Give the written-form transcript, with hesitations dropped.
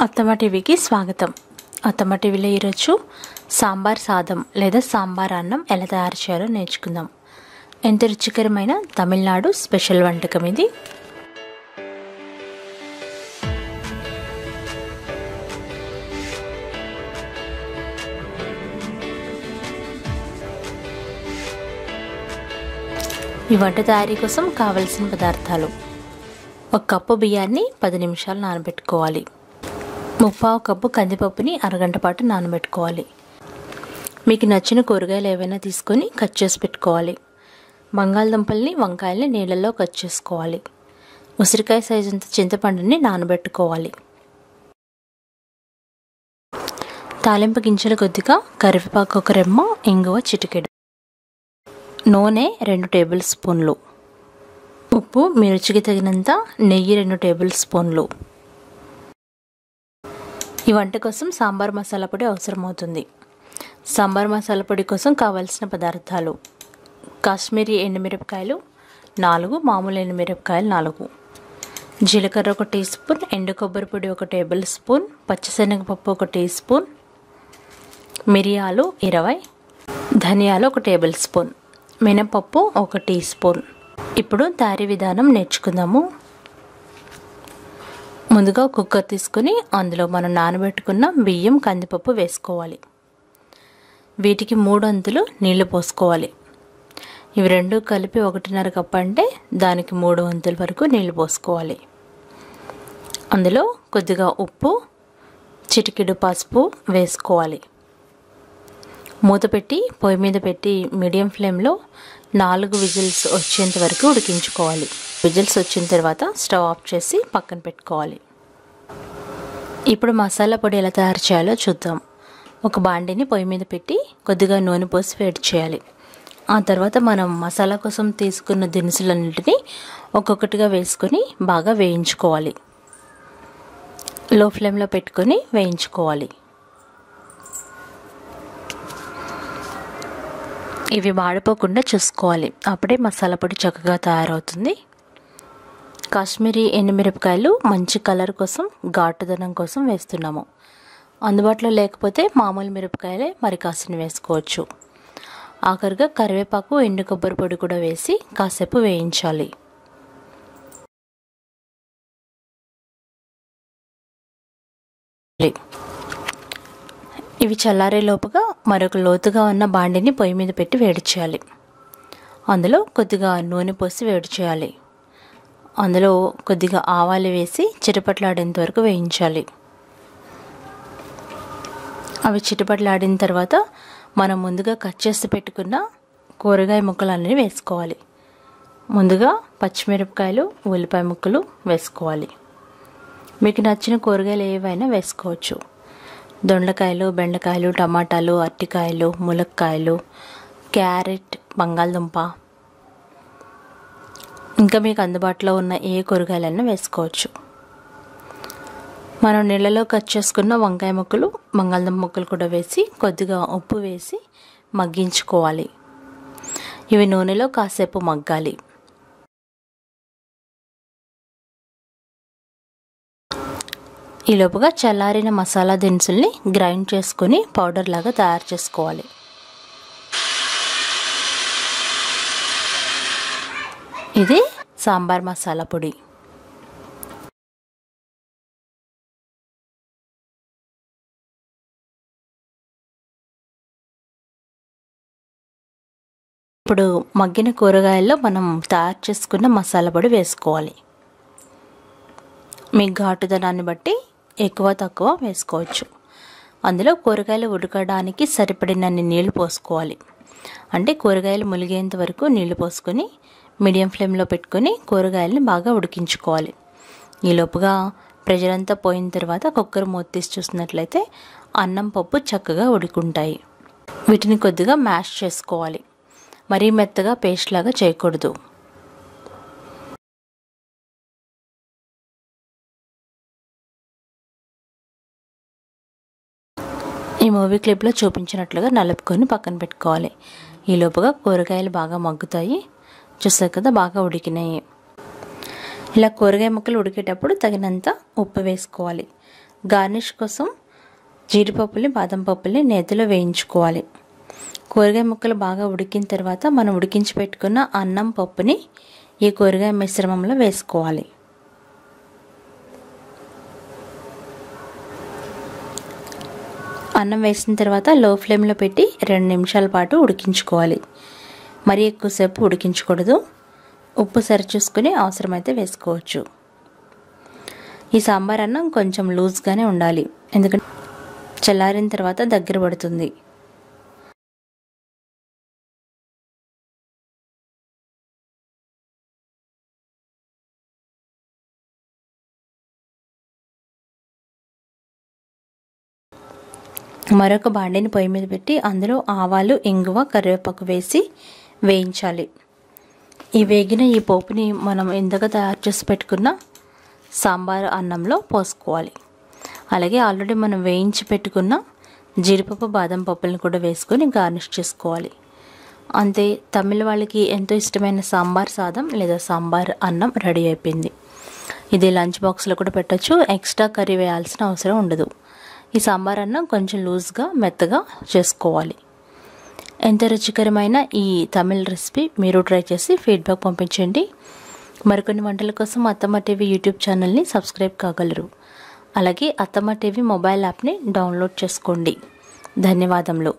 అత్తమ్మ టీవీకి స్వాగతం. అత్తమ్మ టీవీలో ఈరోజు సాంబార్ సాదం లేదా సాంబార్ అన్నం ఎలా తయారు చేయాలో నేర్చుకుందాం. ఎంత రుచికరమైన తమిళనాడు స్పెషల్ వంటకం ఇది. ఈ వంట తయారీ కోసం కావలసిన పదార్థాలు: 1 కప్పు బియ్యాన్ని 10 నిమిషాలు నానబెట్టుకోవాలి. 3/4 కప్పు కందిపప్పుని అరగంట పాటు నానబెట్టుకోవాలి. మీకు నచ్చిన కూరగాయలు ఏవైనా తీసుకొని కట్ చేసి పెట్టుకోవాలి. బంగాళదుంపల్ని వంకాయల్ని నీళ్ళల్లో కట్ చేసుకోవాలి. ఉసిరికాయ సైజంత చింతపండుని నానబెట్టుకోవాలి. తాలింపు గింజలు కొద్దిగా, కరివేపాకు 1 రెమ్మ, ఇంగువ చిటికెడు, నూనె 2 టేబుల్ స్పూన్లు, ఉప్పు మీ రుచికి తగినంత, నెయ్యి 2 టేబుల్ స్పూన్లు. ఈ వంట కోసం సాంబార్ మసాలా పొడి అవసరమవుతుంది. సాంబార్ మసాలా పొడి కోసం కావాల్సిన పదార్థాలు: కాశ్మీరీ ఎండుమిరపకాయలు 4, మామూలు ఎండుమిరపకాయలు 4, జీలకర్ర 1 టీ స్పూన్, ఎండు కొబ్బరి పొడి 1 టేబుల్ స్పూన్, పచ్చిశనగపప్పు 1 టీ స్పూన్, మిరియాలు 20, ధనియాలు 1 టేబుల్ స్పూన్, మినపప్పు 1 టీ స్పూన్. ఇప్పుడు తయారీ విధానం నేర్చుకుందాము. ముందుగా కుక్కర్ తీసుకుని అందులో మనం నానబెట్టుకున్న బియ్యం, కందిపప్పు వేసుకోవాలి. వీటికి 3 వంతులు నీళ్లు పోసుకోవాలి. ఇవి రెండు కలిపి 1.5 కప్పు అంటే దానికి 3 వంతుల వరకు నీళ్లు పోసుకోవాలి. అందులో కొద్దిగా ఉప్పు, చిటికెడు పసుపు వేసుకోవాలి. మూత పెట్టి పొయ్యి మీద పెట్టి మీడియం ఫ్లేమ్లో 4 విజిల్స్ వచ్చేంత వరకు ఉడికించుకోవాలి. విజిల్స్ వచ్చిన తర్వాత స్టవ్ ఆఫ్ చేసి పక్కన పెట్టుకోవాలి. ఇప్పుడు మసాలా పొడి ఎలా తయారు చేయాలో చూద్దాం. ఒక బాండిని పొయ్యి మీద పెట్టి కొద్దిగా నూనె పోసి వేడి చేయాలి. ఆ తర్వాత మనం మసాలా కోసం తీసుకున్న దినుసులన్నింటినీ ఒక్కొక్కటిగా వేసుకొని బాగా వేయించుకోవాలి. లో ఫ్లేమ్లో పెట్టుకొని వేయించుకోవాలి. ఇవి మాడిపోకుండా చూసుకోవాలి. అప్పుడే మసాలా పొడి చక్కగా తయారవుతుంది. కాశ్మీరీ ఎండుమిరపకాయలు మంచి కలర్ కోసం, ఘాటుదనం కోసం వేస్తున్నాము. అందుబాటులో లేకపోతే మామూలు మిరపకాయలే మరి కాసిని వేసుకోవచ్చు. ఆఖరిగా కరివేపాకు, ఎండు కొబ్బరి పొడి కూడా వేసి కాసేపు వేయించాలి. ఇవి చల్లారే లోపుగా మరొక లోతుగా ఉన్న బాండిని పొయ్యి మీద పెట్టి వేడి చేయాలి. అందులో కొద్దిగా నూనె పోసి వేడి చేయాలి. అందులో కొద్దిగా ఆవాలు వేసి చిటపట్లాడేంత వరకు వేయించాలి. అవి చిటపట్లాడిన తర్వాత మనం ముందుగా కట్ చేసి పెట్టుకున్న కూరగాయ ముక్కలన్నీ వేసుకోవాలి. ముందుగా పచ్చిమిరపకాయలు, ఉల్లిపాయ ముక్కలు వేసుకోవాలి. మీకు నచ్చిన కూరగాయలు ఏవైనా వేసుకోవచ్చు. దొండకాయలు, బెండకాయలు, టమాటాలు, అరటికాయలు, ములక్కాయలు, క్యారెట్, బంగాళదుంప, ఇంకా మీకు అందుబాటులో ఉన్న ఏ కూరగాయలైనా వేసుకోవచ్చు. మనం నీళ్ళలో కట్ చేసుకున్న వంకాయ ముక్కలు, బంగాళదుంప ముక్కలు కూడా వేసి కొద్దిగా ఉప్పు వేసి మగ్గించుకోవాలి. ఇవి నూనెలో కాసేపు మగ్గాలి. ఈలోపుగా చల్లారిన మసాలా దినుసుల్ని గ్రైండ్ చేసుకుని పౌడర్ లాగా తయారు చేసుకోవాలి. ఇది సాంబార్ మసాలా పొడి. ఇప్పుడు మగ్గిన కూరగాయల్లో మనం తయారు చేసుకున్న మసాలా పొడి వేసుకోవాలి. మీ ఘాటుదనాన్ని బట్టి ఎక్కువ తక్కువ వేసుకోవచ్చు. అందులో కూరగాయలు ఉడకడానికి సరిపడినన్ని నీళ్లు పోసుకోవాలి. అంటే కూరగాయలు ములిగేంత వరకు నీళ్లు పోసుకొని మీడియం ఫ్లేమ్లో పెట్టుకొని కూరగాయలని బాగా ఉడికించుకోవాలి. ఈలోపుగా ప్రెషర్ అంతా పోయిన తర్వాత కుక్కర్ మూత తీసి చూసినట్లయితే అన్నం, పప్పు చక్కగా ఉడుకుంటాయి. వీటిని కొద్దిగా మ్యాష్ చేసుకోవాలి. మరీ మెత్తగా పేస్ట్ లాగా చేయకూడదు. ఈ మూవీ క్లిప్లో చూపించినట్లుగా నలుపుకొని పక్కన పెట్టుకోవాలి. ఈలోపుగా కూరగాయలు బాగా మగ్గుతాయి. చూసారు కదా, బాగా ఉడికినాయి. ఇలా కూరగాయ ముక్కలు ఉడికేటప్పుడు తగినంత ఉప్పు వేసుకోవాలి. గార్నిష్ కోసం జీడిపప్పుల్ని బాదం పప్పుల్ని నేతిలో వేయించుకోవాలి. కూరగాయ ముక్కలు బాగా ఉడికిన తర్వాత మనం ఉడికించి పెట్టుకున్న అన్నం పప్పుని ఈ కూరగాయ మిశ్రమంలో వేసుకోవాలి. అన్నం వేసిన తర్వాత లో ఫ్లేమ్లో పెట్టి 2 నిమిషాల పాటు ఉడికించుకోవాలి. మరీ ఎక్కువసేపు ఉడికించకూడదు. ఉప్పు సరిచూసుకుని అవసరమైతే వేసుకోవచ్చు. ఈ సాంబార్ అన్నం కొంచెం లూజ్గానే ఉండాలి, ఎందుకంటే చల్లారిన తర్వాత దగ్గర పడుతుంది. మరొక బాండిని పొయ్యి మీద పెట్టి అందులో ఆవాలు, ఇంగువ, కరివేపాకు వేసి వేయించాలి. ఈ వేగిన ఈ పోపుని మనం ఇందాక తయారు చేసి పెట్టుకున్న సాంబార్ అన్నంలో పోసుకోవాలి. అలాగే ఆల్రెడీ మనం వేయించి పెట్టుకున్న జీడిపప్పు, బాదం పప్పులను కూడా వేసుకొని గార్నిష్ చేసుకోవాలి. అంతే, తమిళ వాళ్ళకి ఎంతో ఇష్టమైన సాంబార్ సాదం లేదా సాంబార్ అన్నం రెడీ అయిపోయింది. ఇది లంచ్ బాక్స్లో కూడా పెట్టచ్చు. ఎక్స్ట్రా కర్రీ వేయాల్సిన అవసరం ఉండదు. ఈ సాంబార్ అన్నం కొంచెం లూజ్గా మెత్తగా చేసుకోవాలి. ఎంతో రుచికరమైన ఈ తమిళ్ రెసిపీ మీరు ట్రై చేసి ఫీడ్బ్యాక్ పంపించండి. మరికొన్ని వంటల కోసం అత్తమ్మ టీవీ యూట్యూబ్ ఛానల్ని సబ్స్క్రైబ్ కాగలరు. అలాగే అత్తమ్మ టీవీ మొబైల్ యాప్ని డౌన్లోడ్ చేసుకోండి. ధన్యవాదములు.